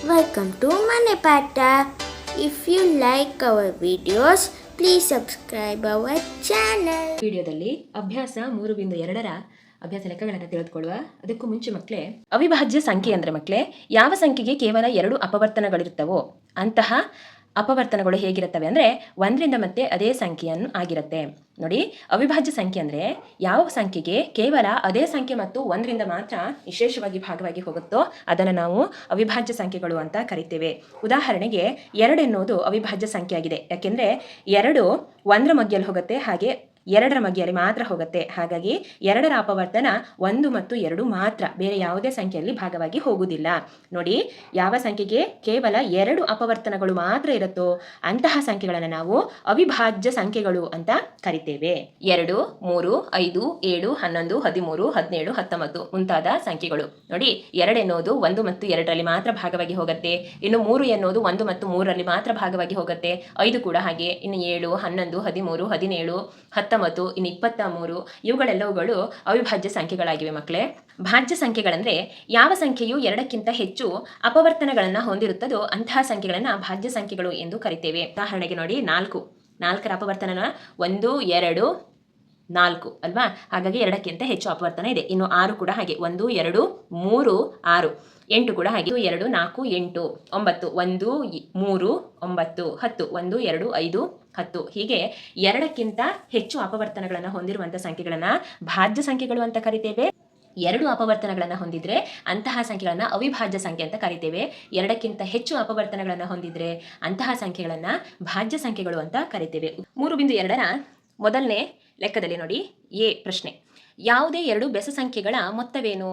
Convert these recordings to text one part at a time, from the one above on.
Welcome to Manepata. If you like our videos, please subscribe our channel. ವಿಡಿಯೋದಲ್ಲಿ ಅಭ್ಯಾಸ 3.2ರ ಅಭ್ಯಾಸ ಲೆಕ್ಕಗಳನ್ನು ತಿಳಿದುಕೊಳ್ಳುವ. ಅದಕ್ಕೂ ಮುಂಚೆ ಮಕ್ಕಳೇ, ಅವಿಭಾಜ್ಯ ಸಂಖ್ಯೆ ಅಂದರೆ ಮಕ್ಕಳೇ, ಯಾವ ಸಂಖ್ಯೆಗೆ ಕೇವಲ 2 ಅಪವರ್ತನಗಳಿರುತ್ತವೋ ಅಂತಹ ಅಪವರ್ತನಗಳು ಹೇಗಿರುತ್ತವೆ ಅಂದರೆ 1ರಿಂದ ಮತ್ತೆ ಅದೇ ಸಂಖ್ಯೆಯನ್ನು ಆಗಿರುತ್ತೆ. ನೋಡಿ, ಅವಿಭಾಜ್ಯ ಸಂಖ್ಯೆ ಅಂದರೆ ಯಾವ ಸಂಖ್ಯೆಗೆ ಕೇವಲ ಅದೇ ಸಂಖ್ಯೆ ಮತ್ತು 1ರಿಂದ ಮಾತ್ರ ವಿಶೇಷವಾಗಿ ಭಾಗವಾಗಿ ಹೋಗುತ್ತೋ ಅದನ್ನು ನಾವು ಅವಿಭಾಜ್ಯ ಸಂಖ್ಯೆಗಳು ಅಂತ ಕರಿತೇವೆ. ಉದಾಹರಣೆಗೆ 2 ಎನ್ನುವುದು ಅವಿಭಾಜ್ಯ ಸಂಖ್ಯೆ ಆಗಿದೆ. ಯಾಕೆಂದರೆ 2 1ರ ಮಗ್ಗಿಯಲ್ಲಿ ಹೋಗುತ್ತೆ, ಹಾಗೆ 2ರ ಮಗ್ಗಿಯಲ್ಲಿ ಮಾತ್ರ ಹೋಗುತ್ತೆ. ಹಾಗಾಗಿ 2ರ ಅಪವರ್ತನ 1 ಮತ್ತು 2 ಮಾತ್ರ, ಬೇರೆ ಯಾವುದೇ ಸಂಖ್ಯೆಯಲ್ಲಿ ಭಾಗವಾಗಿ ಹೋಗುವುದಿಲ್ಲ. ನೋಡಿ, ಯಾವ ಸಂಖ್ಯೆಗೆ ಕೇವಲ 2 ಅಪವರ್ತನಗಳು ಮಾತ್ರ ಇರುತ್ತೋ ಅಂತಹ ಸಂಖ್ಯೆಗಳನ್ನು ನಾವು ಅವಿಭಾಜ್ಯ ಸಂಖ್ಯೆಗಳು ಅಂತ ಕರಿತೇವೆ. 2, 3, 5, 7, 11, 13, 17, 19 ಮುಂತಾದ ಸಂಖ್ಯೆಗಳು. ನೋಡಿ, 2 ಎನ್ನುವುದು 1 ಮತ್ತು 2ರಲ್ಲಿ ಮಾತ್ರ ಭಾಗವಾಗಿ ಹೋಗುತ್ತೆ. ಇನ್ನು 3 ಎನ್ನುವುದು 1 ಮತ್ತು 3ರಲ್ಲಿ ಮಾತ್ರ ಭಾಗವಾಗಿ ಹೋಗುತ್ತೆ. 5 ಕೂಡ ಹಾಗೆ. ಇನ್ನು 7, 11, 13, 17, 19, ಇನ್ನು 23 ಇವುಗಳೆಲ್ಲವುಗಳು ಅವಿಭಾಜ್ಯ ಸಂಖ್ಯೆಗಳಾಗಿವೆ ಮಕ್ಕಳೇ. ಭಾಜ್ಯ ಸಂಖ್ಯೆಗಳಂದ್ರೆ ಯಾವ ಸಂಖ್ಯೆಯು 2ಕ್ಕಿಂತ ಹೆಚ್ಚು ಅಪವರ್ತನಗಳನ್ನು ಹೊಂದಿರುತ್ತದೋ ಅಂತಹ ಸಂಖ್ಯೆಗಳನ್ನು ಭಾಜ್ಯ ಸಂಖ್ಯೆಗಳು ಎಂದು ಕರಿತೇವೆ. ಉದಾಹರಣೆಗೆ ನೋಡಿ, 4ರ ಅಪವರ್ತನ 1, 2, 4 ಅಲ್ವಾ? ಹಾಗಾಗಿ 2ಕ್ಕಿಂತ ಹೆಚ್ಚು ಅಪವರ್ತನ ಇದೆ. ಇನ್ನು 6 ಕೂಡ ಹಾಗೆ, 1, 2, 3, 6. 8 ಕೂಡ ಹಾಗೆ, 2, 4, 8. 9, 1, 3, 9. 10, 1, 2, 5, 10. ಹೀಗೆ 2ಕ್ಕಿಂತ ಹೆಚ್ಚು ಅಪವರ್ತನಗಳನ್ನು ಹೊಂದಿರುವಂಥ ಸಂಖ್ಯೆಗಳನ್ನು ಭಾಜ್ಯ ಸಂಖ್ಯೆಗಳು ಅಂತ ಕರಿತೇವೆ. 2 ಅಪವರ್ತನಗಳನ್ನು ಹೊಂದಿದ್ರೆ ಅಂತಹ ಸಂಖ್ಯೆಗಳನ್ನು ಅವಿಭಾಜ್ಯ ಸಂಖ್ಯೆ ಅಂತ ಕರಿತೇವೆ. 2ಕ್ಕಿಂತ ಹೆಚ್ಚು ಅಪವರ್ತನಗಳನ್ನು ಹೊಂದಿದ್ರೆ ಅಂತಹ ಸಂಖ್ಯೆಗಳನ್ನು ಭಾಜ್ಯ ಸಂಖ್ಯೆಗಳು ಅಂತ ಕರಿತೇವೆ. 3.2ರ ಮೊದಲನೇ ಲೆಕ್ಕದಲ್ಲಿ ನೋಡಿ, ಪ್ರಶ್ನೆ: ಯಾವುದೇ 2 ಬೆಸ ಸಂಖ್ಯೆಗಳ ಮೊತ್ತವೇನು?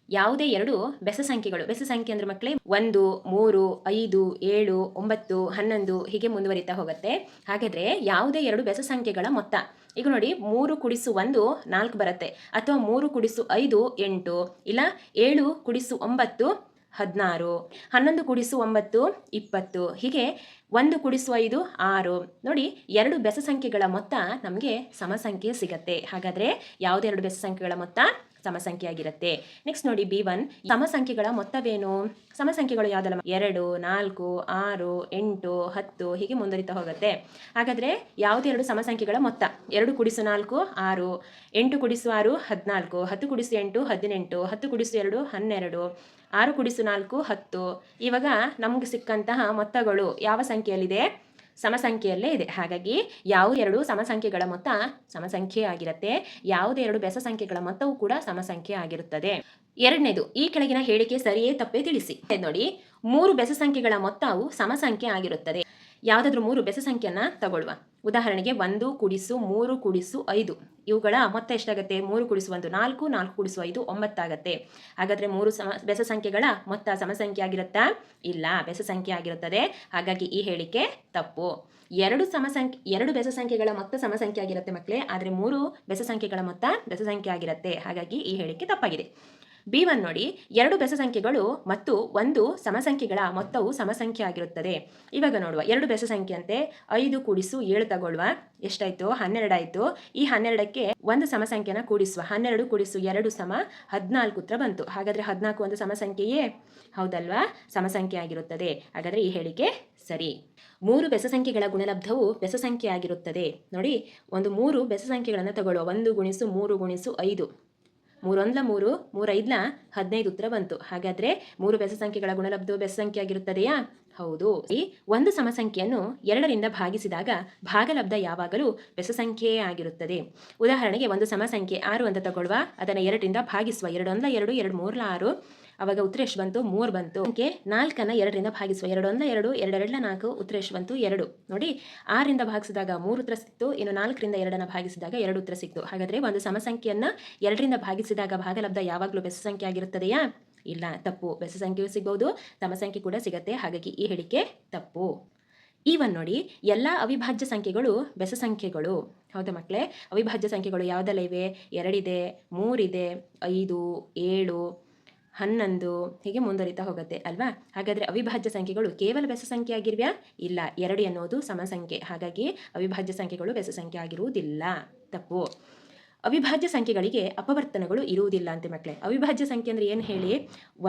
ಯಾವುದೇ 2 ಬೆಸ ಸಂಖ್ಯೆಗಳು. ಬೆಸ ಸಂಖ್ಯೆ ಅಂದ್ರೆ ಮಕ್ಕಳೇ 1, 3, 5, 7, 9, 11 ಹೀಗೆ ಮುಂದುವರಿತಾ ಹೋಗುತ್ತೆ. ಹಾಗಾದ್ರೆ ಯಾವುದೇ 2 ಬೆಸ ಸಂಖ್ಯೆಗಳ ಮೊತ್ತ. ಈಗ ನೋಡಿ, 3 × 1 4 ಬರುತ್ತೆ, ಅಥವಾ 3 × 5 8, ಇಲ್ಲ 7 × 9 16, 11 × 9 20, ಹೀಗೆ 1 × 5 6. ನೋಡಿ, 2 ಬೆಸ ಸಂಖ್ಯೆಗಳ ಮೊತ್ತ ನಮಗೆ ಸಮಸಂಖ್ಯೆ ಸಿಗತ್ತೆ. ಹಾಗಾದ್ರೆ ಯಾವುದೇ 2 ಬೆಸ ಸಂಖ್ಯೆಗಳ ಮೊತ್ತ ಸಮಸಂಖ್ಯೆ ಆಗಿರುತ್ತೆ. ನೆಕ್ಸ್ಟ್ ನೋಡಿ, B1 ಸಮಸಂಖ್ಯೆಗಳ ಮೊತ್ತವೇನು? ಸಮಸಂಖ್ಯೆಗಳು ಯಾವುದಲ್ಲ? 2, 4, 6, 8, 10 ಹೀಗೆ ಮುಂದುವರಿತಾ ಹೋಗುತ್ತೆ. ಹಾಗಾದ್ರೆ ಯಾವುದೇ 2 ಸಮಸಂಖ್ಯೆಗಳ ಮೊತ್ತ? 2 × 4 6, 8 × 6 14, 10 × 8 18, 10 × 2 12, 6 × 4 10. ಇವಾಗ ನಮ್ಗೆ ಸಿಕ್ಕಂತಹ ಮೊತ್ತಗಳು ಯಾವ ಸಂಖ್ಯೆಯಲ್ಲಿದೆ? ಸಮಸಂಖ್ಯೆಯಲ್ಲೇ ಇದೆ. ಹಾಗಾಗಿ ಯಾವುದೇ 2 ಸಮಸಂಖ್ಯೆಗಳ ಮೊತ್ತ ಸಮಸಂಖ್ಯೆ ಆಗಿರುತ್ತೆ. ಯಾವುದೇ 2 ಬೆಸ ಸಂಖ್ಯೆಗಳ ಮೊತ್ತವೂ ಕೂಡ ಸಮಸಂಖ್ಯೆ ಆಗಿರುತ್ತದೆ. ಎರಡನೇದು, ಈ ಕೆಳಗಿನ ಹೇಳಿಕೆ ಸರಿಯೇ ತಪ್ಪೇ ತಿಳಿಸಿ. ನೋಡಿ, 3 ಬೆಸ ಸಂಖ್ಯೆಗಳ ಮೊತ್ತವು ಸಮಸಂಖ್ಯೆ ಆಗಿರುತ್ತದೆ. ಯಾವುದಾದ್ರೂ 3 ಬೆಸ ಸಂಖ್ಯೆಯನ್ನ ತಗೊಳ್ಳುವ. ಉದಾಹರಣೆಗೆ 1 × 3 × 5 ಇವುಗಳ ಮೊತ್ತ ಎಷ್ಟಾಗುತ್ತೆ? 3 × 1 4, 4 × 5 9 ಆಗುತ್ತೆ. ಹಾಗಾದ್ರೆ 3 ಬೆಸ ಸಂಖ್ಯೆಗಳ ಮೊತ್ತ ಸಮಸಂಖ್ಯೆ ಆಗಿರುತ್ತಾ? ಇಲ್ಲ, ಬೆಸ ಸಂಖ್ಯೆ ಆಗಿರುತ್ತದೆ. ಹಾಗಾಗಿ ಈ ಹೇಳಿಕೆ ತಪ್ಪು. 2 ಬೆಸ ಸಂಖ್ಯೆಗಳ ಮೊತ್ತ ಸಮಸಂಖ್ಯೆ ಆಗಿರುತ್ತೆ ಮಕ್ಕಳೇ, ಆದರೆ 3 ಬೆಸ ಸಂಖ್ಯೆಗಳ ಮೊತ್ತ ಬೆಸ ಸಂಖ್ಯೆ ಆಗಿರುತ್ತೆ. ಹಾಗಾಗಿ ಈ ಹೇಳಿಕೆ ತಪ್ಪಾಗಿದೆ. B1 ನೋಡಿ, 2 ಬೆಸ ಸಂಖ್ಯೆಗಳು ಮತ್ತು 1 ಸಮಸಂಖ್ಯೆಗಳ ಮೊತ್ತವು ಸಮಸಂಖ್ಯೆ ಆಗಿರುತ್ತದೆ. ಇವಾಗ ನೋಡುವ, 2 ಬೆಸ ಸಂಖ್ಯೆ ಅಂತೆ 5 × 7 ತಗೊಳ್ಳುವ. ಎಷ್ಟಾಯ್ತು? 12 ಆಯ್ತು. ಈ 12ಕ್ಕೆ ಒಂದು ಸಮಸಂಖ್ಯೆನ ಕೂಡಿಸುವ. 12 × 2 14 ಉತ್ತರ ಬಂತು. ಹಾಗಾದ್ರೆ 14 ಒಂದು ಸಮಸಂಖ್ಯೆಯೇ? ಹೌದಲ್ವಾ? ಸಮಸಂಖ್ಯೆ ಆಗಿರುತ್ತದೆ. ಹಾಗಾದ್ರೆ ಈ ಹೇಳಿಕೆ ಸರಿ. 3 ಬೆಸ ಸಂಖ್ಯೆಗಳ ಗುಣಲಬ್ಧವು ಬೆಸ ಸಂಖ್ಯೆ ಆಗಿರುತ್ತದೆ. ನೋಡಿ, ಒಂದು 3 ಬೆಸ ಸಂಖ್ಯೆಗಳನ್ನು ತಗೊಳ್ಳುವ. 1 × 3 × 5, 3 1 3, 3 5 15 ಉತ್ತರ ಬಂತು. ಹಾಗಾದ್ರೆ 3 ಬೆಸ ಸಂಖ್ಯೆಗಳ ಗುಣಲಬ್ಧವು ಬೆಸ ಸಂಖ್ಯೆ ಆಗಿರುತ್ತದೆಯಾ? ಹೌದು. ಈ ಒಂದು ಸಮಸಂಖ್ಯೆಯನ್ನು 2ರಿಂದ ಭಾಗಿಸಿದಾಗ ಭಾಗಲಬ್ಧ ಯಾವಾಗಲೂ ಬೆಸ ಸಂಖ್ಯೆಯೇ ಆಗಿರುತ್ತದೆ. ಉದಾಹರಣೆಗೆ ಒಂದು ಸಮಸಂಖ್ಯೆ 6 ಅಂತ ತಗೊಳ್ಳುವ. ಅದನ್ನು 2ರಿಂದ ಭಾಗಿಸುವ. 2 1 2, 2 3 6. ಅವಾಗ ಉತ್ತರ ಎಷ್ಟು ಬಂತು? 3 ಬಂತು. ಸಂಖ್ಯೆ 4ಅನ್ನು 2ರಿಂದ ಭಾಗಿಸುವ. 2 1 2, 2 2 4. ಉತ್ತರ ಎಷ್ಟು ಬಂತು? 2. ನೋಡಿ, 6ರಿಂದ ಭಾಗಿಸಿದಾಗ 3 ಉತ್ತರ ಸಿಕ್ತು. ಇನ್ನು 4ರಿಂದ 2ಅನ್ನು ಭಾಗಿಸಿದಾಗ 2 ಉತ್ತರ ಸಿಕ್ತು. ಹಾಗಾದ್ರೆ ಒಂದು ಸಮಸಂಖ್ಯೆಯನ್ನ 2ರಿಂದ ಭಾಗಿಸಿದಾಗ ಭಾಗಲಬ್ಧ ಯಾವಾಗಲೂ ಬೆಸ ಸಂಖ್ಯೆ ಆಗಿರುತ್ತದೆಯಾ? ಇಲ್ಲ, ತಪ್ಪು. ಬೆಸ ಸಂಖ್ಯೆಯೂ ಸಿಗಬಹುದು, ಸಮಸಂಖ್ಯೆ ಕೂಡ ಸಿಗತ್ತೆ. ಹಾಗಾಗಿ ಈ ಹೇಳಿಕೆ ತಪ್ಪು. E1 ನೋಡಿ, ಎಲ್ಲ ಅವಿಭಾಜ್ಯ ಸಂಖ್ಯೆಗಳು ಬೆಸ ಸಂಖ್ಯೆಗಳು. ಹೌದಾ ಮಕ್ಕಳೇ? ಅವಿಭಾಜ್ಯ ಸಂಖ್ಯೆಗಳು ಯಾವುದೆಲ್ಲ ಇವೆ? 2 ಇದೆ, 3 ಇದೆ, 5, 7, 11 ಹೀಗೆ ಮುಂದುವರಿತಾ ಹೋಗುತ್ತೆ ಅಲ್ವಾ? ಹಾಗಾದ್ರೆ ಅವಿಭಾಜ್ಯ ಸಂಖ್ಯೆಗಳು ಕೇವಲ ಬೆಸ ಸಂಖ್ಯೆ ಆಗಿರ್ವ್ಯಾ? ಇಲ್ಲ, 2 ಎನ್ನುವುದು ಸಮಸಂಖ್ಯೆ. ಹಾಗಾಗಿ ಅವಿಭಾಜ್ಯ ಸಂಖ್ಯೆಗಳು ಬೆಸ ಸಂಖ್ಯೆ ಆಗಿರುವುದಿಲ್ಲ. ತಪ್ಪು. ಅವಿಭಾಜ್ಯ ಸಂಖ್ಯೆಗಳಿಗೆ ಅಪವರ್ತನಗಳು ಇರುವುದಿಲ್ಲ ಅಂತೆ ಮಕ್ಕಳೇ. ಅವಿಭಾಜ್ಯ ಸಂಖ್ಯೆ ಅಂದರೆ ಏನು ಹೇಳಿ,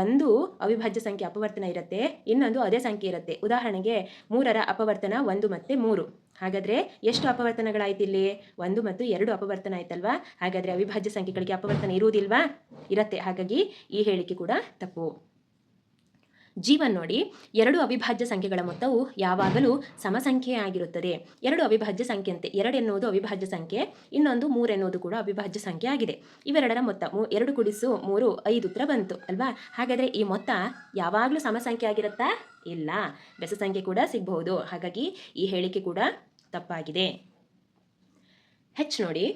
ಒಂದು ಅವಿಭಾಜ್ಯ ಸಂಖ್ಯೆ ಅಪವರ್ತನ ಇರುತ್ತೆ, ಇನ್ನೊಂದು ಅದೇ ಸಂಖ್ಯೆ ಇರುತ್ತೆ. ಉದಾಹರಣೆಗೆ 3ರ ಅಪವರ್ತನ 1 ಮತ್ತು 3. ಹಾಗಾದರೆ ಎಷ್ಟು ಅಪವರ್ತನಗಳಾಯ್ತು ಇಲ್ಲಿ? 1 ಮತ್ತು 2 ಅಪವರ್ತನ ಆಯ್ತಲ್ವಾ? ಹಾಗಾದರೆ ಅವಿಭಾಜ್ಯ ಸಂಖ್ಯೆಗಳಿಗೆ ಅಪವರ್ತನ ಇರುವುದಿಲ್ವಾ? ಇರುತ್ತೆ. ಹಾಗಾಗಿ ಈ ಹೇಳಿಕೆ ಕೂಡ ತಪ್ಪು. ಜೀವನ್ ನೋಡಿ, 2 ಅವಿಭಾಜ್ಯ ಸಂಖ್ಯೆಗಳ ಮೊತ್ತವು ಯಾವಾಗಲೂ ಸಮಸಂಖ್ಯೆಯಾಗಿರುತ್ತದೆ. 2 ಅವಿಭಾಜ್ಯ ಸಂಖ್ಯೆಯಂತೆ 2 ಎನ್ನುವುದು ಅವಿಭಾಜ್ಯ ಸಂಖ್ಯೆ, ಇನ್ನೊಂದು 3 ಎನ್ನುವುದು ಕೂಡ ಅವಿಭಾಜ್ಯ ಸಂಖ್ಯೆ ಆಗಿದೆ. ಇವೆರಡರ ಮೊತ್ತ 2 × 3 5 ಉತ್ತರ ಬಂತು ಅಲ್ವಾ? ಹಾಗಾದರೆ ಈ ಮೊತ್ತ ಯಾವಾಗಲೂ ಸಮಸಂಖ್ಯೆ ಆಗಿರುತ್ತಾ? ಇಲ್ಲ, ಬೆಸ ಸಂಖ್ಯೆ ಕೂಡ ಸಿಗಬಹುದು. ಹಾಗಾಗಿ ಈ ಹೇಳಿಕೆ ಕೂಡ ತಪ್ಪಾಗಿದೆ. ಹೆಚ್ಚು ನೋಡಿ,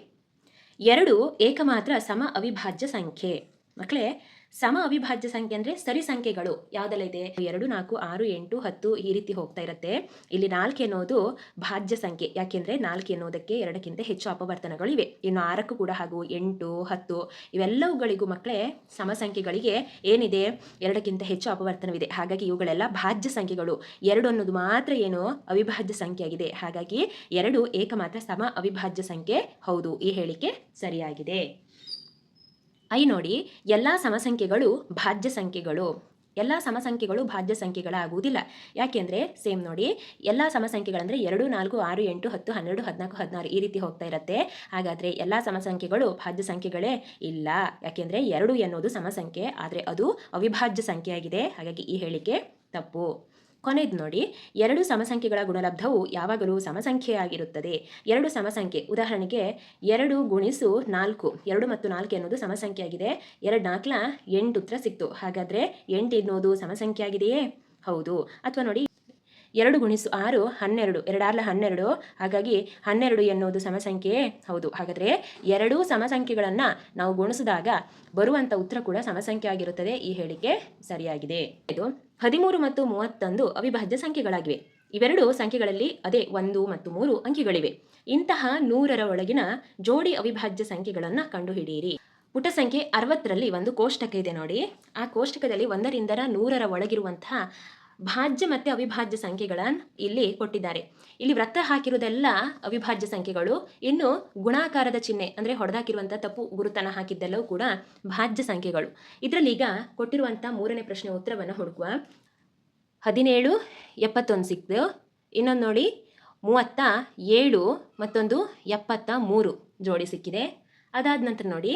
2 ಏಕಮಾತ್ರ ಸಮ ಅವಿಭಾಜ್ಯ ಸಂಖ್ಯೆ. ಮಕ್ಕಳೇ, ಸಮ ಅವಿಭಾಜ್ಯ ಸಂಖ್ಯೆ ಅಂದರೆ ಸರಿ ಸಂಖ್ಯೆಗಳು ಯಾವುದೆಲ್ಲ ಇದೆ? 2, 4, 6, 8, 10 ಈ ರೀತಿ ಹೋಗ್ತಾ ಇರುತ್ತೆ. ಇಲ್ಲಿ 4 ಎನ್ನುವುದು ಭಾಜ್ಯ ಸಂಖ್ಯೆ. ಯಾಕೆಂದರೆ 4 ಎನ್ನುವುದಕ್ಕೆ 2ಕ್ಕಿಂತ ಹೆಚ್ಚು ಅಪವರ್ತನಗಳಿವೆ. ಇನ್ನು 6ಕ್ಕೂ ಕೂಡ ಹಾಗೂ 8, 10 ಇವೆಲ್ಲವುಗಳಿಗೂ ಮಕ್ಕಳೇ ಸಮ ಸಂಖ್ಯೆಗಳಿಗೆ ಏನಿದೆ? 2ಕ್ಕಿಂತ ಹೆಚ್ಚು ಅಪವರ್ತನವಿದೆ. ಹಾಗಾಗಿ ಇವುಗಳೆಲ್ಲ ಭಾಜ್ಯ ಸಂಖ್ಯೆಗಳು. 2 ಅನ್ನೋದು ಮಾತ್ರ ಏನು? ಅವಿಭಾಜ್ಯ ಸಂಖ್ಯೆ ಆಗಿದೆ. ಹಾಗಾಗಿ 2 ಏಕಮಾತ್ರ ಸಮ ಅವಿಭಾಜ್ಯ ಸಂಖ್ಯೆ. ಹೌದು, ಈ ಹೇಳಿಕೆ ಸರಿಯಾಗಿದೆ. ನೋಡಿ, ಎಲ್ಲ ಸಮಸಂಖ್ಯೆಗಳು ಭಾಜ್ಯ ಸಂಖ್ಯೆಗಳು. ಎಲ್ಲ ಸಮಸಂಖ್ಯೆಗಳು ಭಾಜ್ಯ ಸಂಖ್ಯೆಗಳಾಗುವುದಿಲ್ಲ. ಯಾಕೆಂದರೆ ಸೇಮ್ ನೋಡಿ, ಎಲ್ಲ ಸಮಸಂಖ್ಯೆಗಳಂದರೆ 2, 4, 6, 8, 10, 12, 14, 16 ಈ ರೀತಿ ಹೋಗ್ತಾ ಇರುತ್ತೆ. ಹಾಗಾದರೆ ಎಲ್ಲ ಸಮಸಂಖ್ಯೆಗಳು ಭಾಜ್ಯ ಸಂಖ್ಯೆಗಳೇ? ಇಲ್ಲ. ಯಾಕೆಂದರೆ 2 ಎನ್ನುವುದು ಸಮಸಂಖ್ಯೆ, ಆದರೆ ಅದು ಅವಿಭಾಜ್ಯ ಸಂಖ್ಯೆಯಾಗಿದೆ. ಹಾಗಾಗಿ ಈ ಹೇಳಿಕೆ ತಪ್ಪು. ಕೊನೆಯದು ನೋಡಿ, 2 ಸಮಸಂಖ್ಯೆಗಳ ಗುಣಲಬ್ಧವು ಯಾವಾಗಲೂ ಸಮಸಂಖ್ಯೆಯಾಗಿರುತ್ತದೆ. 2 ಸಮಸಂಖ್ಯೆ, ಉದಾಹರಣೆಗೆ 2 × 4, 2 ಮತ್ತು 4 ಎನ್ನುವುದು ಸಮಸಂಖ್ಯೆಯಾಗಿದೆ. 2 4 8 ಉತ್ತರ ಸಿಕ್ತು. ಹಾಗಾದರೆ 8 ಎನ್ನುವುದು ಸಮಸಂಖ್ಯೆಯಾಗಿದೆಯೇ? ಹೌದು. ಅಥವಾ ನೋಡಿ, 2 × 6 12, 2 6 12. ಹಾಗಾಗಿ 12 ಎನ್ನುವುದು ಸಮಸಂಖ್ಯೆಯೇ? ಹೌದು. ಹಾಗಾದರೆ 2 ಸಮಸಂಖ್ಯೆಗಳನ್ನು ನಾವು ಗುಣಿಸಿದಾಗ ಬರುವಂಥ ಉತ್ತರ ಕೂಡ ಸಮಸಂಖ್ಯೆ ಆಗಿರುತ್ತದೆ. ಈ ಹೇಳಿಕೆ ಸರಿಯಾಗಿದೆ. ಇದು 13 ಮತ್ತು 31 ಅವಿಭಾಜ್ಯ ಸಂಖ್ಯೆಗಳಾಗಿವೆ. ಇವೆರಡು ಸಂಖ್ಯೆಗಳಲ್ಲಿ ಅದೇ 1 ಮತ್ತು 3 ಅಂಕಿಗಳಿವೆ. ಇಂತಹ 100ರ ಒಳಗಿನ ಜೋಡಿ ಅವಿಭಾಜ್ಯ ಸಂಖ್ಯೆಗಳನ್ನು ಕಂಡುಹಿಡಿಯಿರಿ. ಪುಟ ಸಂಖ್ಯೆ 60ರಲ್ಲಿ ಒಂದು ಕೋಷ್ಟಕ ಇದೆ ನೋಡಿ. ಆ ಕೋಷ್ಟಕದಲ್ಲಿ 1ರಿಂದ 100ರ ಒಳಗಿರುವಂತಹ ಭಾಜ್ಯ ಮತ್ತು ಅವಿಭಾಜ್ಯ ಸಂಖ್ಯೆಗಳನ್ನು ಇಲ್ಲಿ ಕೊಟ್ಟಿದ್ದಾರೆ. ಇಲ್ಲಿ ವೃತ್ತ ಹಾಕಿರುವುದೆಲ್ಲ ಅವಿಭಾಜ್ಯ ಸಂಖ್ಯೆಗಳು. ಇನ್ನು ಗುಣಾಕಾರದ ಚಿಹ್ನೆ ಅಂದರೆ ಹೊಡೆದಾಕಿರುವಂಥ ತಪ್ಪು ಗುರುತನ ಹಾಕಿದ್ದೆಲ್ಲವೂ ಕೂಡ ಭಾಜ್ಯ ಸಂಖ್ಯೆಗಳು. ಇದರಲ್ಲಿ ಈಗ ಕೊಟ್ಟಿರುವಂಥ 3ನೇ ಪ್ರಶ್ನೆ ಉತ್ತರವನ್ನು ಹುಡುಕುವ. 17 71 ಸಿಕ್ತು. ಇನ್ನೊಂದು ನೋಡಿ 37 ಮತ್ತೊಂದು 73 ಜೋಡಿ ಸಿಕ್ಕಿದೆ. ಅದಾದ ನಂತರ ನೋಡಿ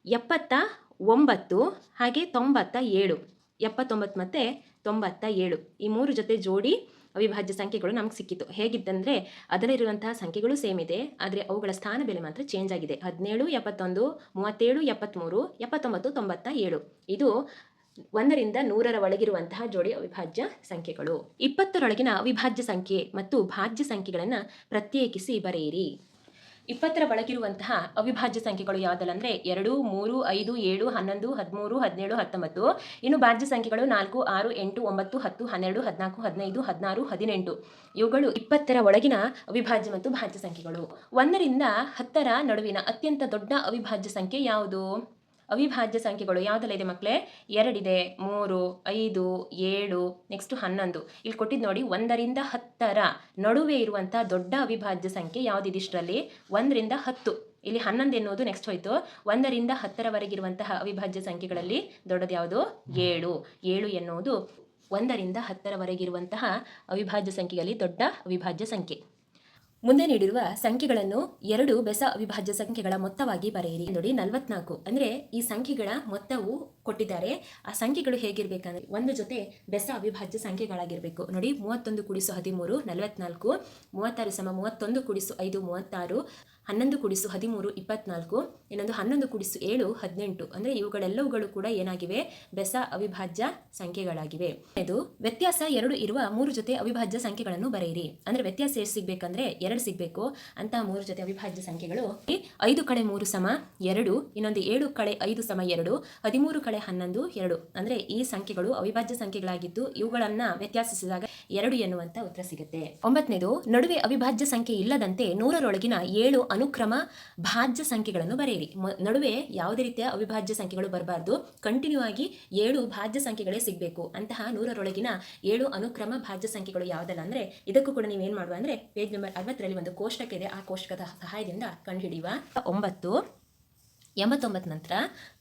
79 ಹಾಗೆ 97, 79 ಮತ್ತು 97 ಈ 3 ಜೊತೆ ಜೋಡಿ ಅವಿಭಾಜ್ಯ ಸಂಖ್ಯೆಗಳು ನಮ್ಗೆ ಸಿಕ್ಕಿತು. ಹೇಗಿದ್ದಂದರೆ ಅದರಲ್ಲಿರುವಂತಹ ಸಂಖ್ಯೆಗಳು ಸೇಮ್ ಇದೆ, ಆದರೆ ಅವುಗಳ ಸ್ಥಾನ ಬೆಲೆ ಮಾತ್ರ ಚೇಂಜ್ ಆಗಿದೆ. 17 71, 37 73, 79 97 ಇದು 1ರಿಂದ 100ರ ಒಳಗಿರುವಂತಹ ಜೋಡಿ ಅವಿಭಾಜ್ಯ ಸಂಖ್ಯೆಗಳು. 20ರೊಳಗಿನ ಅವಿಭಾಜ್ಯ ಸಂಖ್ಯೆ ಮತ್ತು ಭಾಜ್ಯ ಸಂಖ್ಯೆಗಳನ್ನು ಪ್ರತ್ಯೇಕಿಸಿ ಬರೆಯಿರಿ. 20ರ ಒಳಗಿರುವಂತಹ ಅವಿಭಾಜ್ಯ ಸಂಖ್ಯೆಗಳು ಯಾವುದಲ್ಲ ಅಂದರೆ 2, 3, 5, 7, 11, 13, 17, 19. ಇನ್ನು ಭಾಜ್ಯ ಸಂಖ್ಯೆಗಳು 4, 6, 8, 9, 10, 12, 14, 15, 16, 18 ಇವುಗಳು 20ರ ಒಳಗಿನ ಅವಿಭಾಜ್ಯ ಮತ್ತು ಭಾಜ್ಯ ಸಂಖ್ಯೆಗಳು. 1ರಿಂದ 10ರ ನಡುವಿನ ಅತ್ಯಂತ ದೊಡ್ಡ ಅವಿಭಾಜ್ಯ ಸಂಖ್ಯೆ ಯಾವುದು? ಅವಿಭಾಜ್ಯ ಸಂಖ್ಯೆಗಳು ಯಾವುದೆಲ್ಲ ಇದೆ ಮಕ್ಕಳೇ? 2 ಇದೆ, 3, 5, 7, ನೆಕ್ಸ್ಟ್ 11. ಇಲ್ಲಿ ಕೊಟ್ಟಿದ್ದು ನೋಡಿ, 1ರಿಂದ 10ರ ನಡುವೆ ಇರುವಂಥ ದೊಡ್ಡ ಅವಿಭಾಜ್ಯ ಸಂಖ್ಯೆ ಯಾವುದಿದೆ ಇಷ್ಟರಲ್ಲಿ? 1ರಿಂದ 10. ಇಲ್ಲಿ 11 ಎನ್ನುವುದು ನೆಕ್ಸ್ಟ್ ಹೋಯಿತು. 1ರಿಂದ 10ರವರೆಗಿರುವಂತಹ ಅವಿಭಾಜ್ಯ ಸಂಖ್ಯೆಗಳಲ್ಲಿ ದೊಡ್ಡದು ಯಾವುದು? 7. 7 ಎನ್ನುವುದು 1ರಿಂದ 10ರವರೆಗಿರುವಂತಹ ಅವಿಭಾಜ್ಯ ಸಂಖ್ಯೆಯಲ್ಲಿ ದೊಡ್ಡ ಅವಿಭಾಜ್ಯ ಸಂಖ್ಯೆ. ಮುಂದೆ ನೀಡಿರುವ ಸಂಖ್ಯೆಗಳನ್ನು 2 ಬೆಸ ಅವಿಭಾಜ್ಯ ಸಂಖ್ಯೆಗಳ ಮೊತ್ತವಾಗಿ ಬರೆಯಿರಿ. ನೋಡಿ 44 ಅಂದರೆ ಈ ಸಂಖ್ಯೆಗಳ ಮೊತ್ತವು ಕೊಟ್ಟಿದ್ದಾರೆ. ಆ ಸಂಖ್ಯೆಗಳು ಹೇಗಿರಬೇಕಂದ್ರೆ ಒಂದು ಜೊತೆ ಬೆಸ ಅವಿಭಾಜ್ಯ ಸಂಖ್ಯೆಗಳಾಗಿರಬೇಕು. ನೋಡಿ 31 × 13 44, 36 = 31 × 5 36, 11 × 13 24, ಇನ್ನೊಂದು 11 × 7 18. ಅಂದರೆ ಇವುಗಳೆಲ್ಲವುಗಳು ಕೂಡ ಏನಾಗಿವೆ? ಬೆಸ ಅವಿಭಾಜ್ಯ ಸಂಖ್ಯೆಗಳಾಗಿವೆ. ಇದು ವ್ಯತ್ಯಾಸ 2 ಇರುವ 3 ಜೊತೆ ಅವಿಭಾಜ್ಯ ಸಂಖ್ಯೆಗಳನ್ನು ಬರೆಯಿರಿ. ಅಂದರೆ ವ್ಯತ್ಯಾಸ ಎಷ್ಟು ಸಿಗಬೇಕಂದ್ರೆ 2 ಸಿಗಬೇಕು. ಅಂತಹ 3 ಜೊತೆ ಅವಿಭಾಜ್ಯ ಸಂಖ್ಯೆಗಳು 5 × 3 = 2, ಇನ್ನೊಂದು 7 × 5 = 2, 13 × 11 2. ಅಂದರೆ ಈ ಸಂಖ್ಯೆಗಳು ಅವಿಭಾಜ್ಯ ಸಂಖ್ಯೆಗಳಾಗಿದ್ದು ಇವುಗಳನ್ನ ವ್ಯತ್ಯಾಸಿಸಿದಾಗ 2 ಎನ್ನುವಂತ ಉತ್ತರ ಸಿಗುತ್ತೆ. 9ನೇದು ನಡುವೆ ಅವಿಭಾಜ್ಯ ಸಂಖ್ಯೆ ಇಲ್ಲದಂತೆ 100ರೊಳಗಿನ 7 ಅನುಕ್ರಮ ಭಾಜ್ಯ ಸಂಖ್ಯೆಗಳನ್ನು ಬರೆಯಿರಿ. ನಡುವೆ ಯಾವುದೇ ರೀತಿಯ ಅವಿಭಾಜ್ಯ ಸಂಖ್ಯೆಗಳು ಬರಬಾರ್ದು, ಕಂಟಿನ್ಯೂ ಆಗಿ 7 ಭಾಜ್ಯ ಸಂಖ್ಯೆಗಳೇ ಸಿಗಬೇಕು. ಅಂತಹ 100ರೊಳಗಿನ 7 ಅನುಕ್ರಮ ಭಾಜ್ಯ ಸಂಖ್ಯೆಗಳು ಯಾವುದಲ್ಲ ಅಂದರೆ ಇದಕ್ಕೂ ಕೂಡ ನೀವೇನು ಮಾಡುವ ಅಂದರೆ ಪೇಜ್ ನಂಬರ್ 60ರಲ್ಲಿ ಒಂದು ಕೋಷ್ಟಕ ಇದೆ. ಆ ಕೋಷ್ಟಕದ ಸಹಾಯದಿಂದ ಕಂಡುಹಿಡಿಯುವ. 9 89 ನಂತರ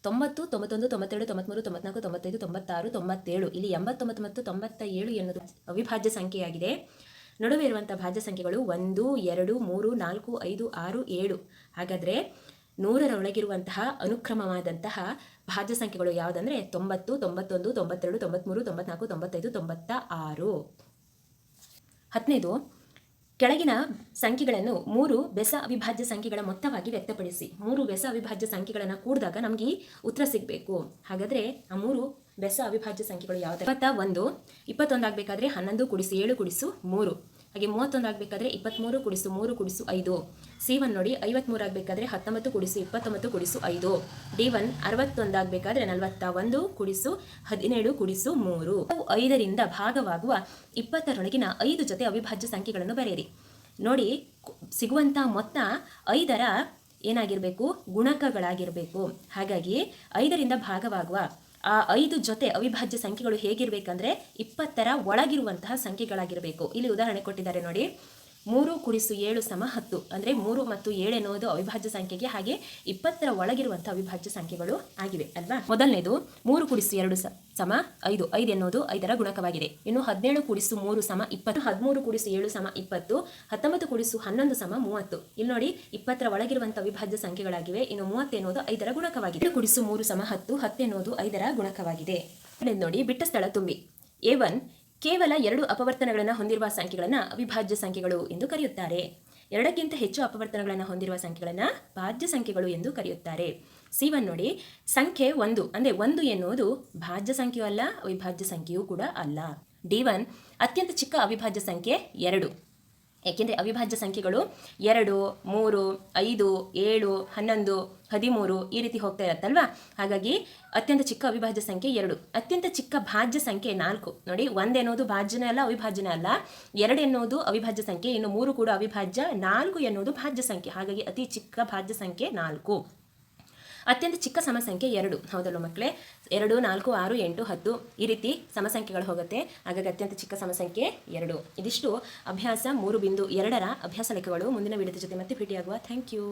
90, 91, 92, 93, 94, 95, 96, 97 ಇಲ್ಲಿ 89 ಮತ್ತು 97 ಎನ್ನುವುದು ಅವಿಭಾಜ್ಯ ಸಂಖ್ಯೆಯಾಗಿದೆ. ನಡುವೆ ಇರುವಂಥ ಭಾಜ್ಯ ಸಂಖ್ಯೆಗಳು 1, 2, 3, 4, 5, 6, 7. ಹಾಗಾದರೆ 100ರ ಒಳಗಿರುವಂತಹ ಅನುಕ್ರಮವಾದಂತಹ ಭಾಜ್ಯ ಸಂಖ್ಯೆಗಳು ಯಾವುದಂದರೆ 90, 91, 92, 93, 94, 95, 96. 10ನೇದು ಕೆಳಗಿನ ಸಂಖ್ಯೆಗಳನ್ನು 3 ಬೆಸ ಅವಿಭಾಜ್ಯ ಸಂಖ್ಯೆಗಳ ಮೊತ್ತವಾಗಿ ವ್ಯಕ್ತಪಡಿಸಿ. 3 ಬೆಸ ಅವಿಭಾಜ್ಯ ಸಂಖ್ಯೆಗಳನ್ನು ಕೂಡಿದಾಗ ನಮಗೆ ಉತ್ತರ ಸಿಗಬೇಕು. ಹಾಗಾದರೆ ಆ 3 ಬೆಸ ಅವಿಭಾಜ್ಯ ಸಂಖ್ಯೆಗಳು ಯಾವುದು? 21 21 ಆಗಬೇಕಾದ್ರೆ 11 ಕೂಡಿಸು 7 ಕೂಡಿಸು 3. ಹಾಗೆ 31 ಆಗಬೇಕಾದ್ರೆ 23 ಕೂಡಿಸು 3 ಕೂಡಿಸು 5. C1 ನೋಡಿ 53 ಆಗಬೇಕಾದ್ರೆ 19 ಕೂಡಿಸು 29 ಕೂಡಿಸು 5. D1 61 ಆಗಬೇಕಾದ್ರೆ 41 ಕೂಡಿಸು 17 ಕೂಡಿಸು 3. 5ರಿಂದ ಭಾಗವಾಗುವ 20ರೊಳಗಿನ 5 ಜೊತೆ ಅವಿಭಾಜ್ಯ ಸಂಖ್ಯೆಗಳನ್ನು ಬರೆಯಿರಿ. ನೋಡಿ ಸಿಗುವಂಥ ಮೊತ್ತ 5ರ ಏನಾಗಿರಬೇಕು? ಗುಣಕಗಳಾಗಿರಬೇಕು. ಹಾಗಾಗಿ 5ರಿಂದ ಭಾಗವಾಗುವ ಆ 5 ಜೊತೆ ಅವಿಭಾಜ್ಯ ಸಂಖ್ಯೆಗಳು ಹೇಗಿರಬೇಕಂದ್ರೆ 20ರ ಒಳಗಿರುವಂತಹ ಸಂಖ್ಯೆಗಳಾಗಿರಬೇಕು. ಇಲ್ಲಿ ಉದಾಹರಣೆ ಕೊಟ್ಟಿದ್ದಾರೆ ನೋಡಿ. 3 ಕೂಡಿಸು 7 ಸಮ 10 ಅಂದರೆ 3 ಮತ್ತು 7 ಎನ್ನುವುದು ಅವಿಭಾಜ್ಯ ಸಂಖ್ಯೆಗೆ, ಹಾಗೆ 20ರ ಒಳಗಿರುವಂತಹ ಅವಿಭಾಜ್ಯ ಸಂಖ್ಯೆಗಳು ಆಗಿವೆ ಅಲ್ವಾ. ಮೊದಲನೇದು 3 ಕೂಡಿಸು 2 ಸಮ 5. 5 ಎನ್ನುವುದು 5ರ ಗುಣಕವಾಗಿದೆ. ಇನ್ನು 17 ಕೂಡಿಸು 3 ಸಮ 20. 13 ಕೂಡಿಸು 7 ಸಮ 20. 19 ಕೂಡಿಸು 11 ಸಮ 30. ಇಲ್ಲಿ ನೋಡಿ 20ರ ಒಳಗಿರುವಂತಹ ಅವಿಭಾಜ್ಯ ಸಂಖ್ಯೆಗಳಾಗಿವೆ. ಇನ್ನು 30 ಎನ್ನುವುದು 5ರ ಗುಣಕವಾಗಿದೆ. 7 ಕೂಡಿಸು 3 ಸಮ 10. 10 ಎನ್ನುವುದು 5ರ ಗುಣಕವಾಗಿದೆ. ನೋಡಿ ಬಿಟ್ಟ ಸ್ಥಳ ತುಂಬಿ. A1 ಕೇವಲ 2 ಅಪವರ್ತನಗಳನ್ನು ಹೊಂದಿರುವ ಸಂಖ್ಯೆಗಳನ್ನು ಅವಿಭಾಜ್ಯ ಸಂಖ್ಯೆಗಳು ಎಂದು ಕರೆಯುತ್ತಾರೆ. 2ಕ್ಕಿಂತ ಹೆಚ್ಚು ಅಪವರ್ತನಗಳನ್ನು ಹೊಂದಿರುವ ಸಂಖ್ಯೆಗಳನ್ನು ಭಾಜ್ಯ ಸಂಖ್ಯೆಗಳು ಎಂದು ಕರೆಯುತ್ತಾರೆ. C1 ನೋಡಿ ಸಂಖ್ಯೆ 1 ಅಂದರೆ 1 ಎನ್ನುವುದು ಭಾಜ್ಯ ಸಂಖ್ಯೆಯೂ ಅಲ್ಲ, ಅವಿಭಾಜ್ಯ ಸಂಖ್ಯೆಯೂ ಕೂಡ ಅಲ್ಲ. D1 ಅತ್ಯಂತ ಚಿಕ್ಕ ಅವಿಭಾಜ್ಯ ಸಂಖ್ಯೆ 2. ಏಕೆಂದರೆ ಅವಿಭಾಜ್ಯ ಸಂಖ್ಯೆಗಳು 2, 3, 5, 7, 11, 13 ಈ ರೀತಿ ಹೋಗ್ತಾ ಇರುತ್ತಲ್ವಾ. ಹಾಗಾಗಿ ಅತ್ಯಂತ ಚಿಕ್ಕ ಅವಿಭಾಜ್ಯ ಸಂಖ್ಯೆ 2. ಅತ್ಯಂತ ಚಿಕ್ಕ ಭಾಜ್ಯ ಸಂಖ್ಯೆ 4. ನೋಡಿ 1 ಎನ್ನುವುದು ಭಾಜ್ಯನೇ ಅಲ್ಲ, ಅವಿಭಾಜ್ಯನೇ ಅಲ್ಲ. 2 ಎನ್ನುವುದು ಅವಿಭಾಜ್ಯ ಸಂಖ್ಯೆ, ಇನ್ನು 3 ಕೂಡ ಅವಿಭಾಜ್ಯ, 4 ಎನ್ನುವುದು ಭಾಜ್ಯ ಸಂಖ್ಯೆ. ಹಾಗಾಗಿ ಅತಿ ಚಿಕ್ಕ ಭಾಜ್ಯ ಸಂಖ್ಯೆ 4. ಅತ್ಯಂತ ಚಿಕ್ಕ ಸಮಸಂಖ್ಯೆ 2. ಹೌದಲ್ಲ ಮಕ್ಕಳೇ? 2, 4, 6, 8, 10 ಈ ರೀತಿ ಸಮಸಂಖ್ಯೆಗಳು ಹೋಗುತ್ತೆ. ಹಾಗಾಗಿ ಅತ್ಯಂತ ಚಿಕ್ಕ ಸಮಸಂಖ್ಯೆ 2. ಇದಿಷ್ಟು ಅಭ್ಯಾಸ 3.2ರ ಅಭ್ಯಾಸ ಲೆಕ್ಕಗಳು. ಮುಂದಿನ ವಿಡಿಯೋದ ಜೊತೆ ಮತ್ತೆ ಭೇಟಿಯಾಗುವ. Thank you.